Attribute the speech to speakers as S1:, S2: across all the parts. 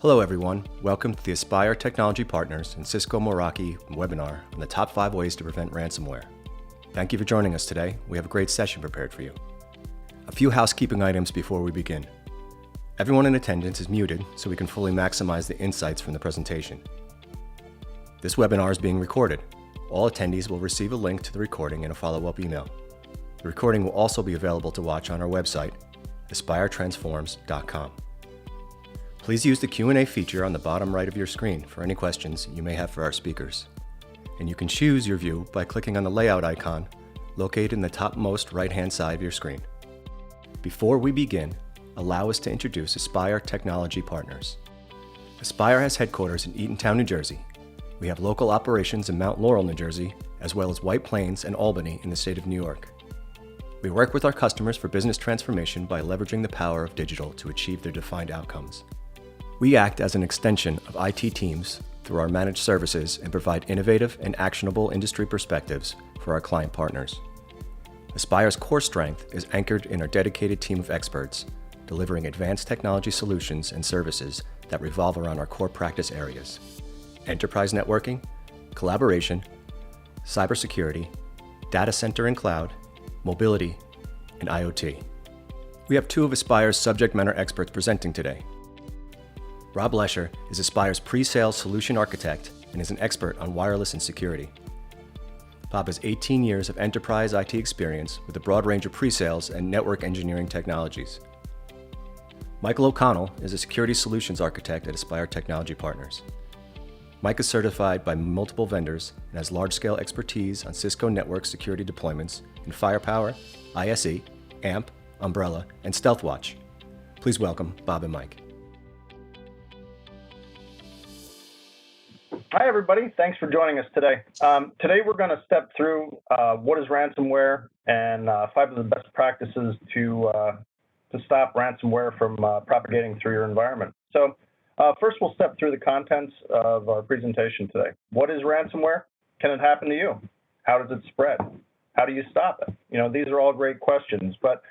S1: Hello everyone, welcome to the Aspire Technology Partners and Cisco Meraki webinar on the top 5 ways to prevent ransomware. Thank you for joining us today. We have a great session prepared for you. A few housekeeping items before we begin. Everyone in attendance is muted so we can fully maximize the insights from the presentation. This webinar is being recorded. All attendees will receive a link to the recording in a follow-up email. The recording will also be available to watch on our website, aspiretransforms.com. Please use the Q&A feature on the bottom right of your screen for any questions you may have for our speakers. And you can choose your view by clicking on the layout icon located in the topmost right-hand side of your screen. Before we begin, allow us to introduce Aspire Technology Partners. Aspire has headquarters in Eatontown, New Jersey. We have local operations in Mount Laurel, New Jersey, as well as White Plains and Albany in the state of New York. We work with our customers for business transformation by leveraging the power of digital to achieve their defined outcomes. We act as an extension of IT teams through our managed services and provide innovative and actionable industry perspectives for our client partners. Aspire's core strength is anchored in our dedicated team of experts, delivering advanced technology solutions and services that revolve around our core practice areas: enterprise networking, collaboration, cybersecurity, data center and cloud, mobility, and IoT. We have two of Aspire's subject matter experts presenting today. Rob Lesher is Aspire's pre-sales solution architect and is an expert on wireless and security. Bob has 18 years of enterprise IT experience with a broad range of pre-sales and network engineering technologies. Michael O'Connell is a security solutions architect at Aspire Technology Partners. Mike is certified by multiple vendors and has large-scale expertise on Cisco Network security deployments in Firepower, ISE, AMP, Umbrella, and Stealthwatch. Please welcome Bob and Mike.
S2: Hi, everybody. Thanks for joining us today. Today, we're going to step through what is ransomware and 5 of the best practices to stop ransomware from propagating through your environment. So first, we'll step through the contents of our presentation today. What is ransomware? Can it happen to you? How does it spread? How do you stop it? These are all great questions, but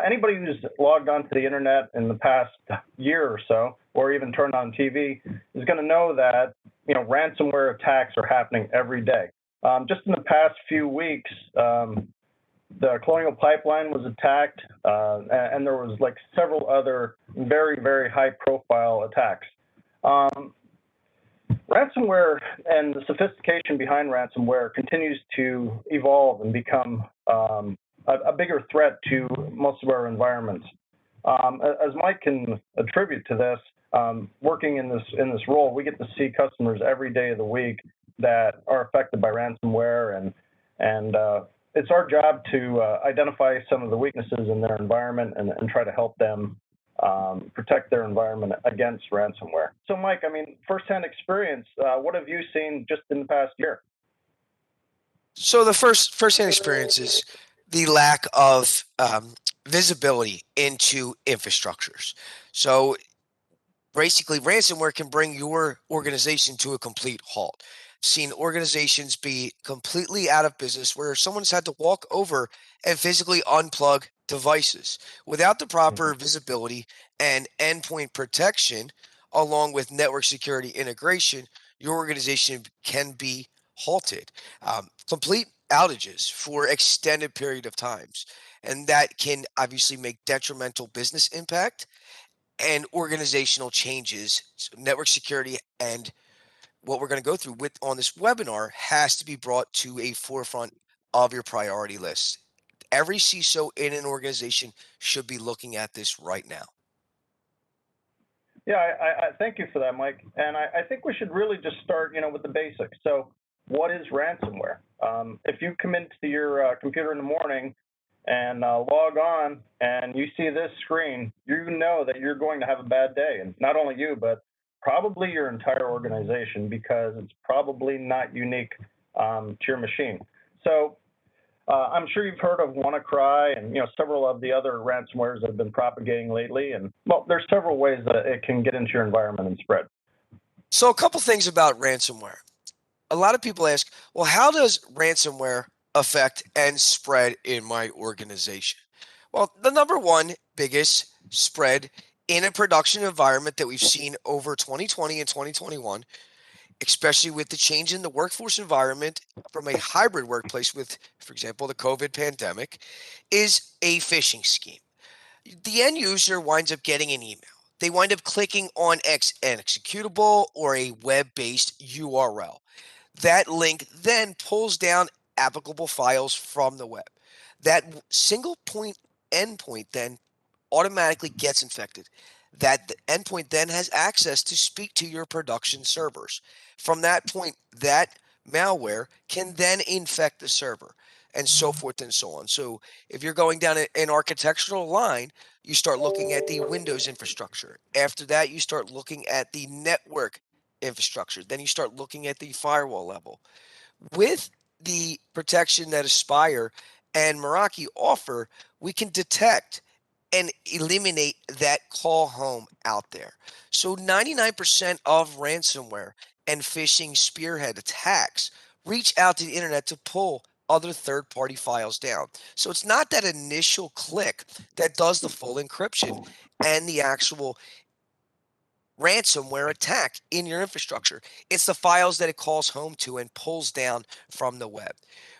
S2: anybody who's logged onto the internet in the past year or so, or even turned on TV, is going to know that ransomware attacks are happening every day. Just in the past few weeks, the Colonial Pipeline was attacked, and there was like several other very, very high-profile attacks. Ransomware and the sophistication behind ransomware continues to evolve and become a bigger threat to most of our environments. As Mike can attribute to this, working in this role, we get to see customers every day of the week that are affected by ransomware, and it's our job to identify some of the weaknesses in their environment and try to help them protect their environment against ransomware. So, Mike, firsthand experience, what have you seen just in the past year?
S3: So the firsthand experience is the lack of visibility into infrastructures. So basically, ransomware can bring your organization to a complete halt. Seen organizations be completely out of business where someone's had to walk over and physically unplug devices. Without the proper visibility and endpoint protection, along with network security integration, your organization can be halted. Complete outages for extended period of times. And that can obviously make detrimental business impact and organizational changes. So network security and what we're going to go through on this webinar has to be brought to a forefront of your priority list. Every CISO in an organization should be looking at this right now.
S2: Yeah, I thank you for that, Mike. And I think we should really just start, with the basics. So what is ransomware? If you come into your computer in the morning and log on and you see this screen, you know that you're going to have a bad day. And not only you, but probably your entire organization, because it's probably not unique to your machine. So I'm sure you've heard of WannaCry and several of the other ransomwares that have been propagating lately. And well, there's several ways that it can get into your environment and spread.
S3: So a couple things about ransomware. A lot of people ask, well, how does ransomware affect and spread in my organization? Well, the number one biggest spread in a production environment that we've seen over 2020 and 2021, especially with the change in the workforce environment from a hybrid workplace with, for example, the COVID pandemic, is a phishing scheme. The end user winds up getting an email. They wind up clicking on an executable or a web-based URL. That link then pulls down applicable files from the web. That single point endpoint then automatically gets infected. That endpoint then has access to speak to your production servers. From that point, that malware can then infect the server and so forth and so on. So if you're going down an architectural line, you start looking at the Windows infrastructure. After that, you start looking at the network infrastructure. Then you start looking at the firewall level. With the protection that Aspire and Meraki offer, we can detect and eliminate that call home out there. So 99% of ransomware and phishing spearhead attacks reach out to the internet to pull other third-party files down. So it's not that initial click that does the full encryption and the actual ransomware attack in your infrastructure. It's the files that it calls home to and pulls down from the web.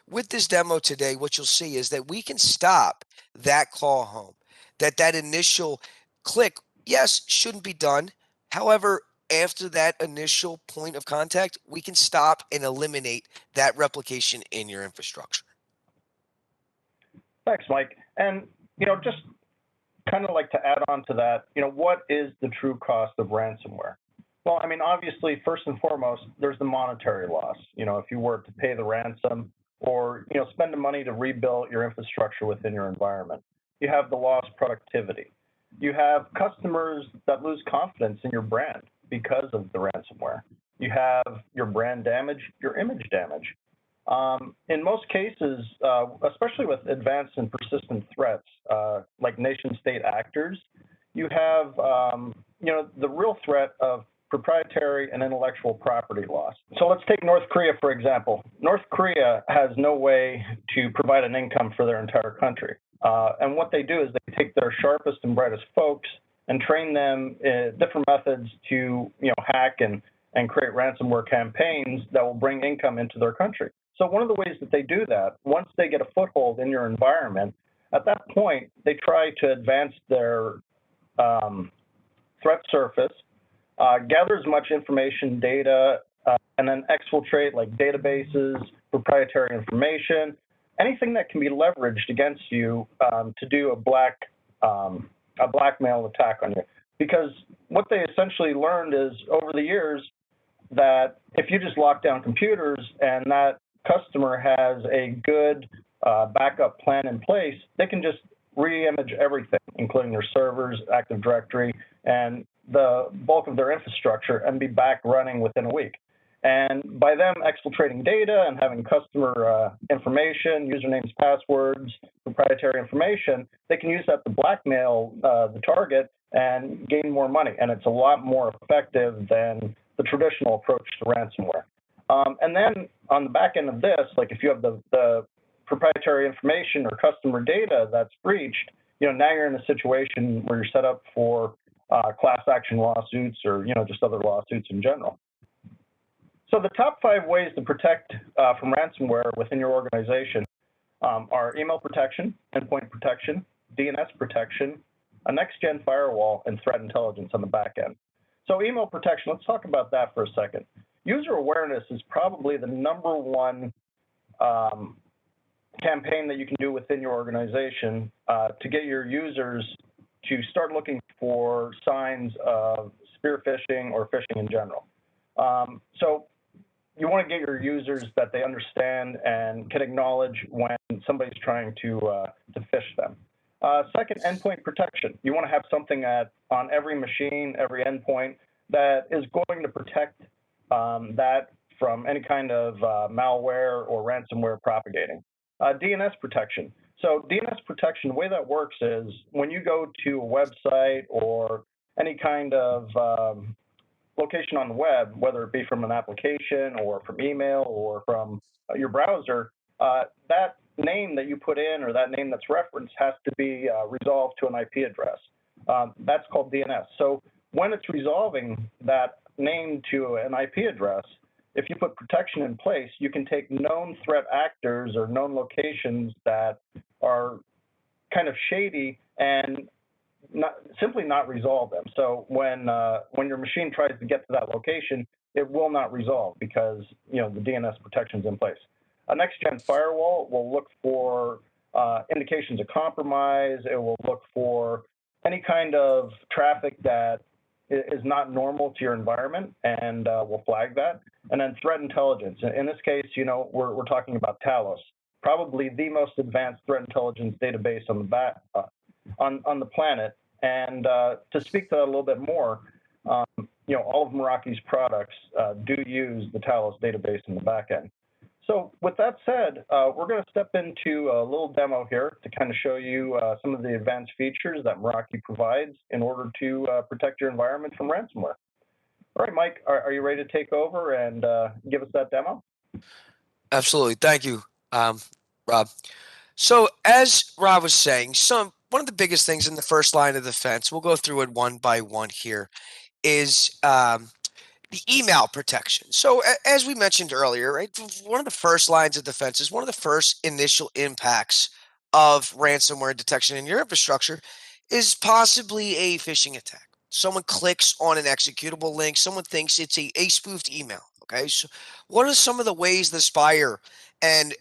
S3: With this demo today, what you'll see is that we can stop that call home, that initial click, yes, shouldn't be done. However, after that initial point of contact, we can stop and eliminate that replication in your infrastructure.
S2: Thanks, Mike. And, just kind of like to add on to that, what is the true cost of ransomware? Well, I mean, obviously, first and foremost, there's the monetary loss. If you were to pay the ransom or, spend the money to rebuild your infrastructure within your environment. You have the lost productivity. You have customers that lose confidence in your brand because of the ransomware. You have your brand damage, your image damage. In most cases, especially with advanced and persistent threats, like nation-state actors, you have, the real threat of proprietary and intellectual property loss. So let's take North Korea, for example. North Korea has no way to provide an income for their entire country. And what they do is they take their sharpest and brightest folks and train them in different methods to, hack and create ransomware campaigns that will bring income into their country. So one of the ways that they do that, once they get a foothold in your environment, at that point, they try to advance their threat surface, gather as much information, data, and then exfiltrate like databases, proprietary information, anything that can be leveraged against you to do a blackmail attack on you. Because what they essentially learned is over the years that if you just lock down computers and that customer has a good backup plan in place, they can just re-image everything, including their servers, Active Directory, and the bulk of their infrastructure and be back running within a week. And by them exfiltrating data and having customer information, usernames, passwords, proprietary information, they can use that to blackmail the target and gain more money. And it's a lot more effective than the traditional approach to ransomware. And then on the back end of this, like if you have the proprietary information or customer data that's breached, now you're in a situation where you're set up for class action lawsuits or, just other lawsuits in general. So the top 5 ways to protect from ransomware within your organization are email protection, endpoint protection, DNS protection, a next-gen firewall, and threat intelligence on the back end. So email protection, let's talk about that for a second. User awareness is probably the number one campaign that you can do within your organization to get your users to start looking for signs of spear phishing or phishing in general. So you want to get your users that they understand and can acknowledge when somebody's trying to phish them. Second, endpoint protection. You want to have something on every machine, every endpoint that is going to protect that from any kind of malware or ransomware propagating. DNS protection. So DNS protection, the way that works is when you go to a website or any kind of location on the web, whether it be from an application or from email or from your browser, that name that you put in or that name that's referenced has to be resolved to an IP address. That's called DNS. So when it's resolving that name to an IP address, if you put protection in place, you can take known threat actors or known locations that are kind of shady and simply not resolve them. So when your machine tries to get to that location, it will not resolve because the DNS protection is in place. A next-gen firewall will look for indications of compromise. It will look for any kind of traffic that is not normal to your environment and will flag that. And then threat intelligence. In this case, we're talking about Talos, probably the most advanced threat intelligence database on the planet. And to speak to that a little bit more, all of Meraki's products do use the Talos database in the back end. So with that said, we're going to step into a little demo here to kind of show you some of the advanced features that Meraki provides in order to protect your environment from ransomware. All right, Mike, are you ready to take over and give us that demo?
S3: Absolutely. Thank you, Rob. So as Rob was saying, one of the biggest things in the first line of defense, we'll go through it one by one here, is the email protection. So as we mentioned earlier, right, one of the first lines of defense is one of the first initial impacts of ransomware detection in your infrastructure is possibly a phishing attack. Someone clicks on an executable link. Someone thinks it's a spoofed email. Okay, so what are some of the ways the Spire and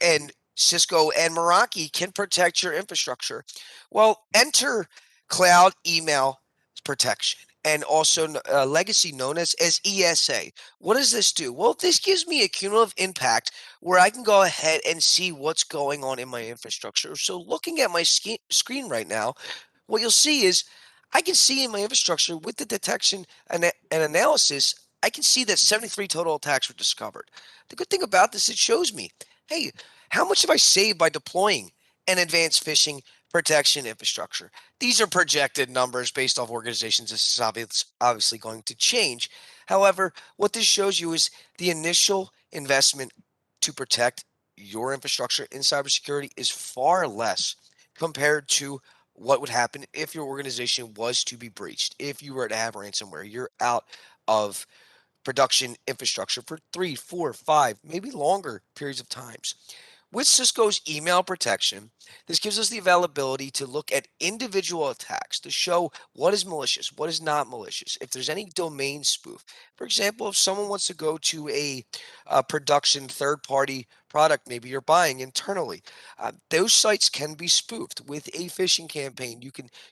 S3: Cisco and Meraki can protect your infrastructure? Well, enter cloud email protection and also legacy known as ESA. What does this do? Well, this gives me a cumulative impact where I can go ahead and see what's going on in my infrastructure. So looking at my screen right now, what you'll see is I can see in my infrastructure with the detection and analysis, I can see that 73 total attacks were discovered. The good thing about this, it shows me, hey, how much have I saved by deploying an advanced phishing protection infrastructure? These are projected numbers based off organizations. This is obviously going to change. However, what this shows you is the initial investment to protect your infrastructure in cybersecurity is far less compared to what would happen if your organization was to be breached. If you were to have ransomware, you're out of production infrastructure for 3, 4, 5, maybe longer periods of times. With Cisco's email protection, this gives us the availability to look at individual attacks to show what is malicious, what is not malicious, if there's any domain spoof. For example, if someone wants to go to a production third-party product, maybe you're buying internally, those sites can be spoofed with a phishing campaign.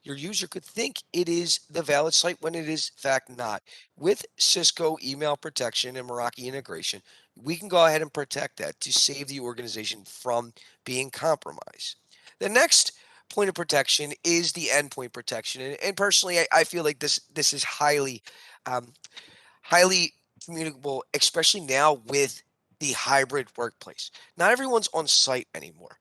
S3: Your user could think it is the valid site when it is in fact not. With Cisco email protection and Meraki integration, we can go ahead and protect that to save the organization from being compromised. The next point of protection is the endpoint protection. And personally, I feel like this is highly communicable, especially now with the hybrid workplace. Not everyone's on site anymore.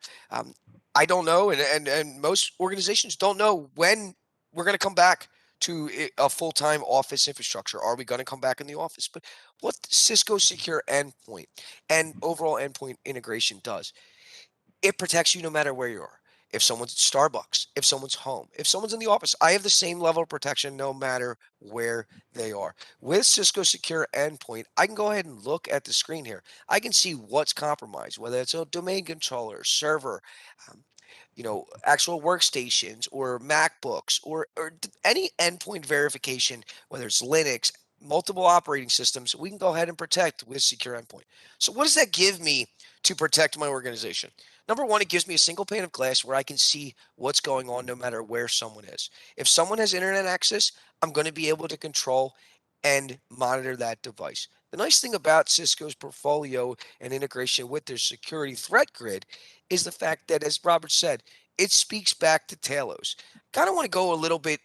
S3: I don't know, and most organizations don't know when we're going to come back to a full-time office infrastructure. Are we going to come back in the office? But what Cisco Secure Endpoint and overall endpoint integration does, it protects you no matter where you are. If someone's at Starbucks, if someone's home, if someone's in the office, I have the same level of protection no matter where they are. With Cisco Secure Endpoint, I can go ahead and look at the screen here. I can see what's compromised, whether it's a domain controller, server, um, actual workstations or MacBooks or any endpoint verification, whether it's Linux, multiple operating systems, we can go ahead and protect with Secure Endpoint. So what does that give me to protect my organization? Number one, it gives me a single pane of glass where I can see what's going on no matter where someone is. If someone has internet access, I'm going to be able to control and monitor that device. The nice thing about Cisco's portfolio and integration with their security threat grid is the fact that, as Robert said, it speaks back to Talos. Kind of want to go a little bit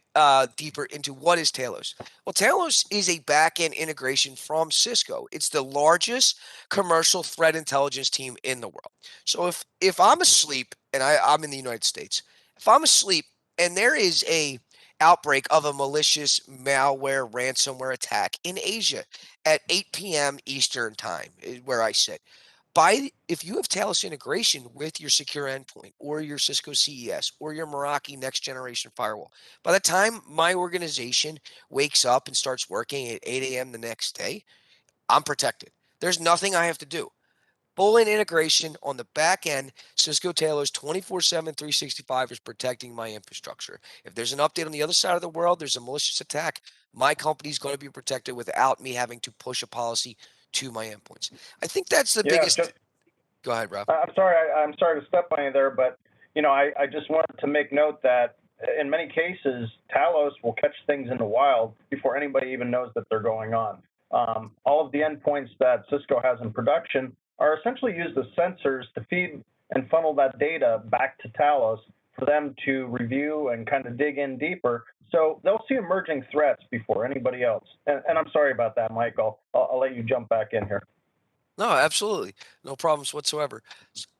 S3: deeper into what is Talos. Well, Talos is a back-end integration from Cisco. It's the largest commercial threat intelligence team in the world. So if I'm asleep and I'm in the United States, if I'm asleep and there is a outbreak of a malicious malware ransomware attack in Asia at 8 p.m. Eastern time, where I sit, if you have Talos integration with your secure endpoint or your Cisco CES or your Meraki next generation firewall, by the time my organization wakes up and starts working at 8 a.m. the next day, I'm protected. There's nothing I have to do. Full in integration on the back end, Cisco Talos 24/7, 365 is protecting my infrastructure. If there's an update on the other side of the world, there's a malicious attack, my company's going to be protected without me having to push a policy to my endpoints. I think that's the
S2: Yeah,
S3: biggest. Go ahead, Rob.
S2: I'm sorry. I'm sorry to step on you there, but I just wanted to make note that in many cases, Talos will catch things in the wild before anybody even knows that they're going on. All of the endpoints that Cisco has in production are essentially used as sensors to feed and funnel that data back to Talos for them to review and kind of dig in deeper. So they'll see emerging threats before anybody else. And I'm sorry about that, Mike. I'll let you jump back in here.
S3: No, absolutely. No problems whatsoever.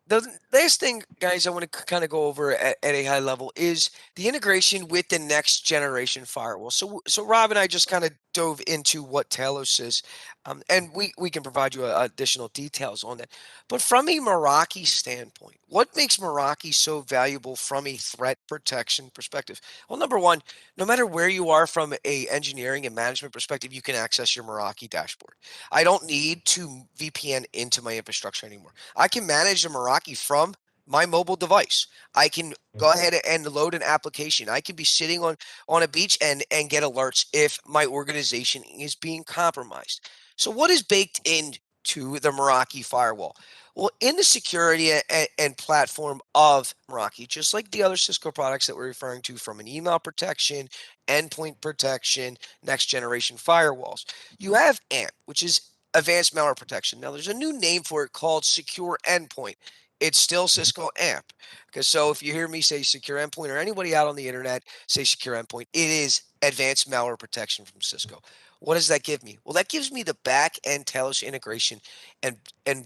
S3: The last thing, guys, I want to kind of go over at a high level is the integration with the next generation firewall. So Rob and I just kind of dove into what Talos is, and we can provide you additional details on that. But from a Meraki standpoint, what makes Meraki so valuable from a threat protection perspective? Well, number one, no matter where you are from a engineering and management perspective, you can access your Meraki dashboard. I don't need to VPN into my infrastructure anymore. I can manage the Meraki from my mobile device. I can go ahead and load an application. I can be sitting on a beach and get alerts if my organization is being compromised. So what is baked into the Meraki firewall? Well, in the security and platform of Meraki, just like the other Cisco products that we're referring to, from an email protection, endpoint protection, next generation firewalls, you have AMP, which is advanced malware protection. Now, there's a new name for it called secure endpoint. It's still Cisco AMP. Because so if you hear me say secure endpoint, or anybody out on the internet say secure endpoint, it is advanced malware protection from Cisco. What does that give me? Well, that gives me the back end Talos integration and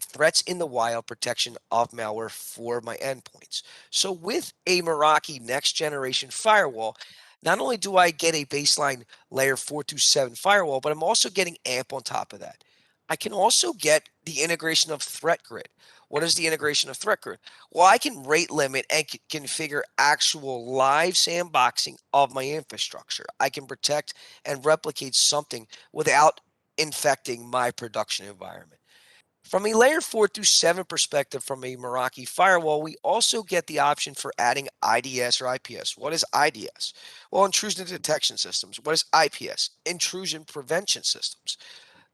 S3: threats in the wild protection of malware for my endpoints. So with a Meraki next generation firewall, not only do I get a baseline layer 427 firewall, but I'm also getting AMP on top of that. I can also get the integration of Threat Grid. What is the integration of Threat Grid? Well, I can rate limit and configure actual live sandboxing of my infrastructure. I can protect and replicate something without infecting my production environment. From a layer 4 through 7 perspective from a Meraki firewall, we also get the option for adding IDS or IPS. What is IDS? Well, intrusion detection systems. What is IPS? Intrusion prevention systems.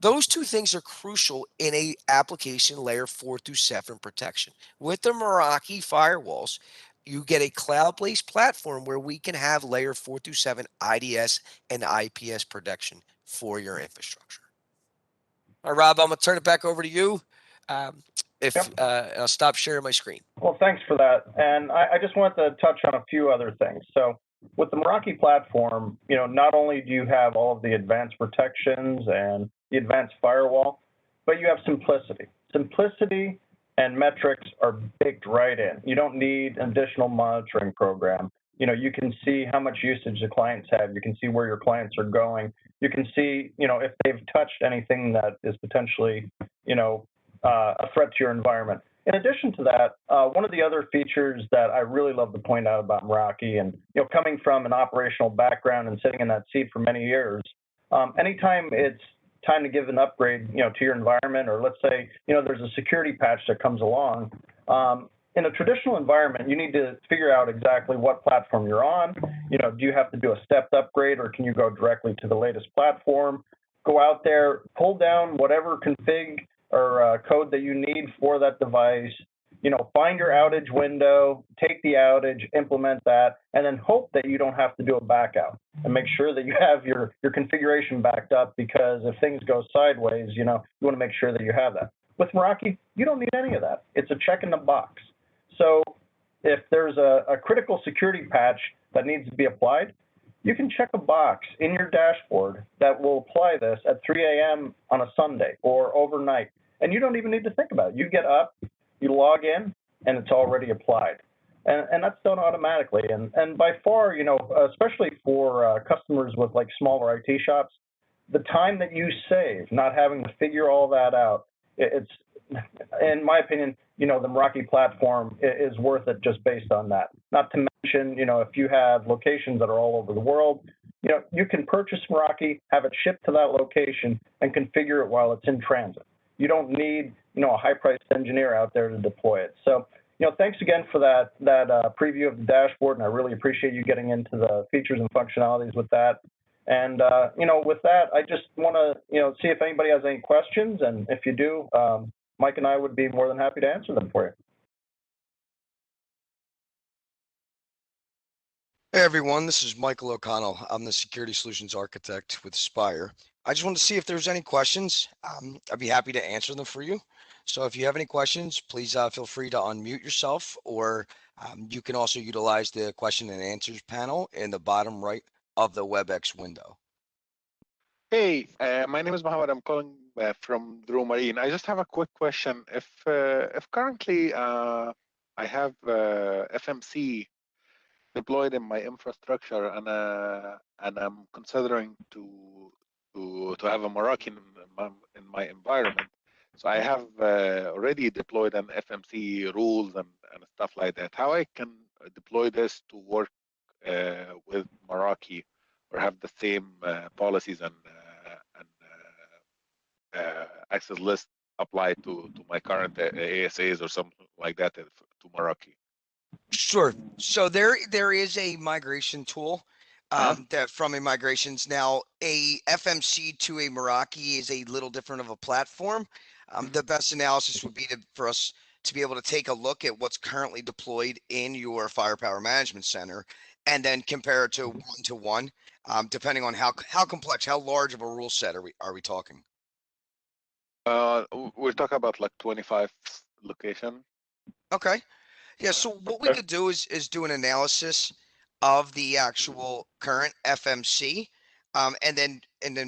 S3: Those two things are crucial in a application layer 4 through 7 protection. With the Meraki firewalls, you get a cloud-based platform where we can have layer 4 through 7 IDS and IPS protection for your infrastructure. All right, Rob, I'm going to turn it back over to you. I'll stop sharing my screen.
S2: Well, thanks for that. And I just want to touch on a few other things. So with the Meraki platform, not only do you have all of the advanced protections and the advanced firewall, but you have simplicity. Simplicity and metrics are baked right in. You don't need an additional monitoring program. You can see how much usage the clients have. You can see where your clients are going. You can see, if they've touched anything that is potentially, a threat to your environment. In addition to that, one of the other features that I really love to point out about Meraki, and coming from an operational background and sitting in that seat for many years, anytime it's time to give an upgrade, to your environment, or let's say, there's a security patch that comes along. In a traditional environment, you need to figure out exactly what platform you're on. Do you have to do a stepped upgrade, or can you go directly to the latest platform? Go out there, pull down whatever config or code that you need for that device, find your outage window, take the outage, implement that, and then hope that you don't have to do a backup, and make sure that you have your configuration backed up, because if things go sideways, you want to make sure that you have that. With Meraki, you don't need any of that. It's a check in the box. So if there's a critical security patch that needs to be applied, you can check a box in your dashboard that will apply this at 3 a.m. on a Sunday or overnight. And you don't even need to think about it. You get up, you log in, and it's already applied. And that's done automatically. And by far, especially for customers with like smaller IT shops, the time that you save not having to figure all that out, it's in my opinion, the Meraki platform is worth it just based on that. Not to mention, if you have locations that are all over the world, you can purchase Meraki, have it shipped to that location, and configure it while it's in transit. You don't need, a high-priced engineer out there to deploy it. So, thanks again for that preview of the dashboard, and I really appreciate you getting into the features and functionalities with that. And, with that, I just want to, see if anybody has any questions, and if you do, Mike and I would be more than happy to answer them for you.
S3: Hey everyone, this is Michael O'Connell. I'm the Security Solutions Architect with Spire. I just wanted to see if there's any questions. I'd be happy to answer them for you. So if you have any questions, please feel free to unmute yourself, or you can also utilize the question and answers panel in the bottom right of the WebEx window.
S4: Hey, my name is Mohammed. I'm calling from Drew Marine. I just have a quick question. If currently I have FMC deployed in my infrastructure, and I'm considering to have a Meraki in my environment, so I have already deployed an FMC rules and stuff like that. How I can deploy this to work with Meraki, or have the same policies and access list applied to my current ASAs or something like that to Meraki?
S3: Sure. So there is a migration tool that from a migrations. Now, a FMC to a Meraki is a little different of a platform. The best analysis would be for us to be able to take a look at what's currently deployed in your Firepower Management Center, and then compare it to one-to-one, depending on how complex, how large of a rule set are we talking?
S4: We're talking about like 25 location.
S3: Okay. Yeah, so what we could do is do an analysis of the actual current FMC, and then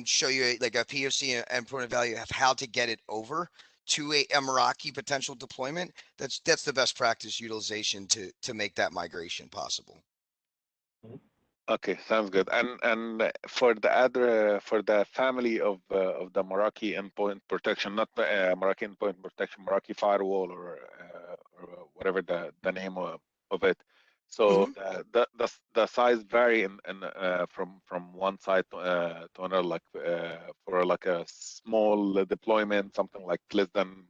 S3: show you like a POC and point of value of how to get it over to a Meraki potential deployment. That's the best practice utilization to make that migration possible.
S4: Okay, sounds good. And for the family of the Meraki endpoint protection, not Meraki endpoint protection, Meraki firewall, or whatever the name of it. So the size vary in from one side to another. Like for like a small deployment, something like less than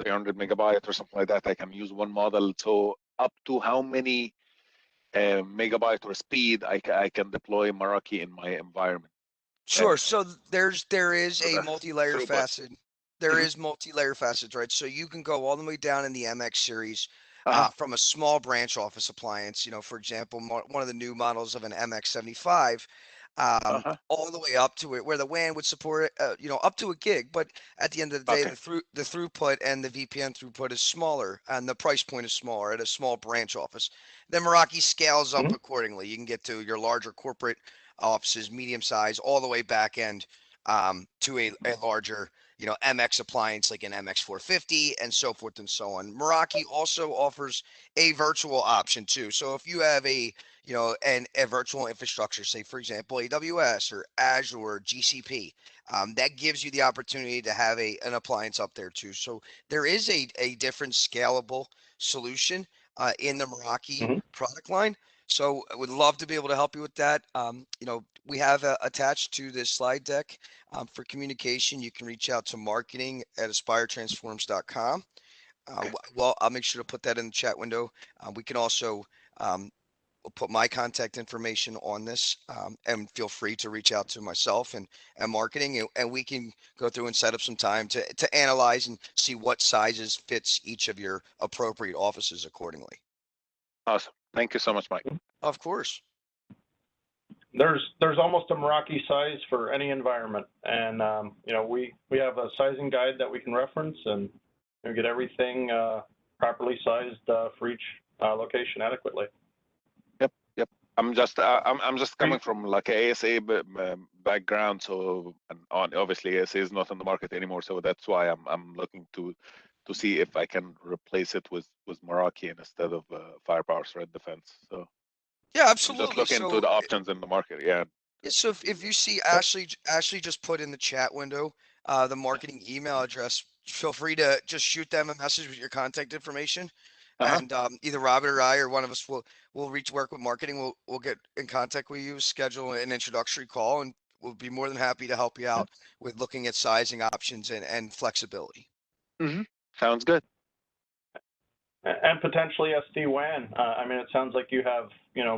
S4: 300 megabytes or something like that, I can use one model. So up to how many megabyte or speed I can deploy Meraki in my environment?
S3: Sure. So there is a
S4: the
S3: multi-layer
S4: throughput.
S3: facet. There is multi-layer facets, right? So you can go all the way down in the MX series from a small branch office appliance. For example, one of the new models of an MX75, all the way up to it where the WAN would support up to a gig. But at the end of the day, the throughput and the VPN throughput is smaller, and the price point is smaller at a small branch office. Then Meraki scales up accordingly. You can get to your larger corporate offices, medium size, all the way back end to a larger MX appliance like an MX 450 and so forth and so on. Meraki also offers a virtual option too. So if you have a virtual infrastructure, say for example AWS or Azure or GCP, that gives you the opportunity to have an appliance up there too. So there is a different scalable solution in the Meraki product line. So I would love to be able to help you with that. We have attached to this slide deck for communication. You can reach out to marketing@aspiretransforms.com. Well, I'll make sure to put that in the chat window. We can also put my contact information on this, and feel free to reach out to myself and marketing, and we can go through and set up some time to analyze and see what sizes fits each of your appropriate offices accordingly.
S4: Awesome. Thank you so much, Mike.
S3: Of course.
S2: There's almost a Meraki size for any environment, and we have a sizing guide that we can reference, and get everything properly sized for each location adequately.
S4: Yep. I'm just coming from like a ASA background, so obviously ASA is not on the market anymore, so that's why I'm looking to see if I can replace it with Meraki instead of Firepower Threat Defense. So
S3: yeah, absolutely.
S4: I'm just looking into the options in the market. Yeah.
S3: So if you see Ashley just put in the chat window the marketing email address feel free to just shoot them a message with your contact information.
S4: Uh-huh.
S3: And either Robert or I or one of us will work with marketing. We'll get in contact with you, schedule an introductory call, and we'll be more than happy to help you out with looking at sizing options and flexibility.
S4: Mm-hmm. Sounds good.
S2: And potentially SD-WAN. I mean, it sounds like you have,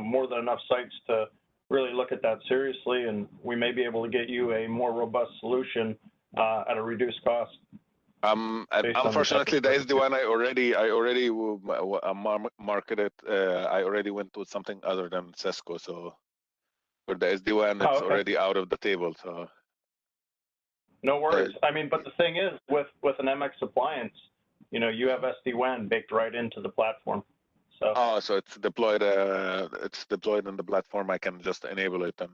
S2: more than enough sites to really look at that seriously, and we may be able to get you a more robust solution at a reduced cost.
S4: Unfortunately, the SD-WAN I already marketed. I already went with something other than Cisco. So for the SD-WAN, it's already out of the table. So
S2: no worries. I mean, but the thing is, with an MX appliance, you have SD-WAN baked right into the platform. So
S4: so it's deployed. It's deployed in the platform. I can just enable it and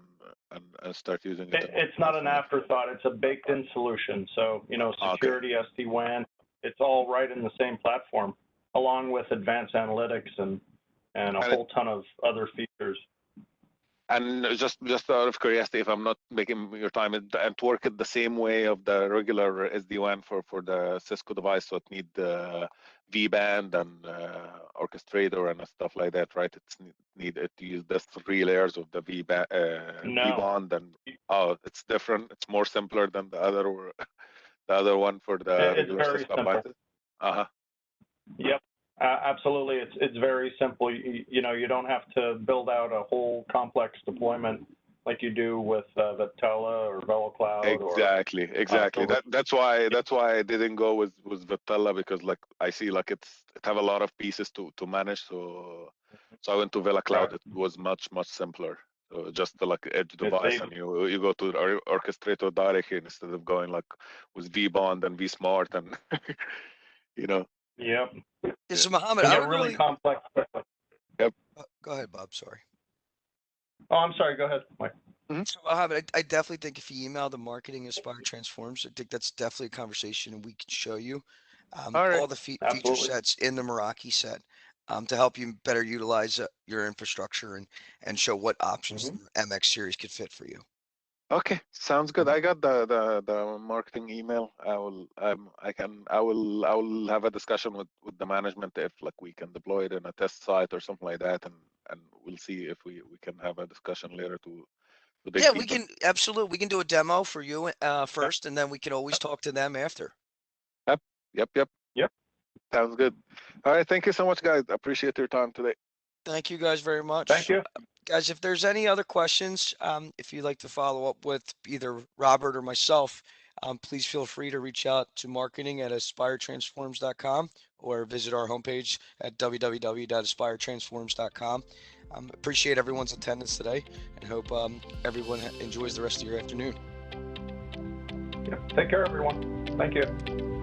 S4: start using it.
S2: It's not an afterthought. It's a baked-in solution. So security, SD-WAN, it's all right in the same platform, along with advanced analytics and a whole ton of other features.
S4: And just out of curiosity, if I'm not making your time, it work the same way of the regular SD-WAN for the Cisco device, so it need the V-band and orchestrator and stuff like that, right? It's needed to use the 3 layers of the V-band, V-band, and it's different. It's more simpler than the other one for the regular Cisco appliances.
S2: Yep. Absolutely, it's very simple. You don't have to build out a whole complex deployment like you do with Viptela or VeloCloud.
S4: Exactly. That's why I didn't go with Viptela, because like I see it have a lot of pieces to manage. So I went to VeloCloud. Right. It was much simpler. So just like edge device, and you go to the orchestrator directly instead of going like with vBond and vSmart and
S2: Yep.
S3: So Mohammed, I would
S2: really complex.
S4: Yep.
S3: Go ahead, Bob. Sorry.
S2: Oh, I'm sorry. Go ahead, Mike.
S3: So Mohammed, I definitely think if you email the marketing Aspire Transforms, I think that's definitely a conversation, and we can show you all the feature sets in the Meraki set to help you better utilize your infrastructure and show what options the MX series could fit for you.
S4: Okay, sounds good. I got the marketing email. I will have a discussion with the management if we can deploy it in a test site or something like that, and we'll see if we can have a discussion later to dig deeper.
S3: We can absolutely. We can do a demo for you first, and then we can always talk to them after.
S4: Yep. Sounds good. All right, thank you so much, guys. I appreciate your time today.
S3: Thank you guys very much.
S2: Thank you.
S3: Guys, if there's any other questions, if you'd like to follow up with either Robert or myself, please feel free to reach out to marketing at aspiretransforms.com or visit our homepage at www.aspiretransforms.com. Appreciate everyone's attendance today and hope everyone enjoys the rest of your afternoon.
S2: Yeah. Take care, everyone. Thank you.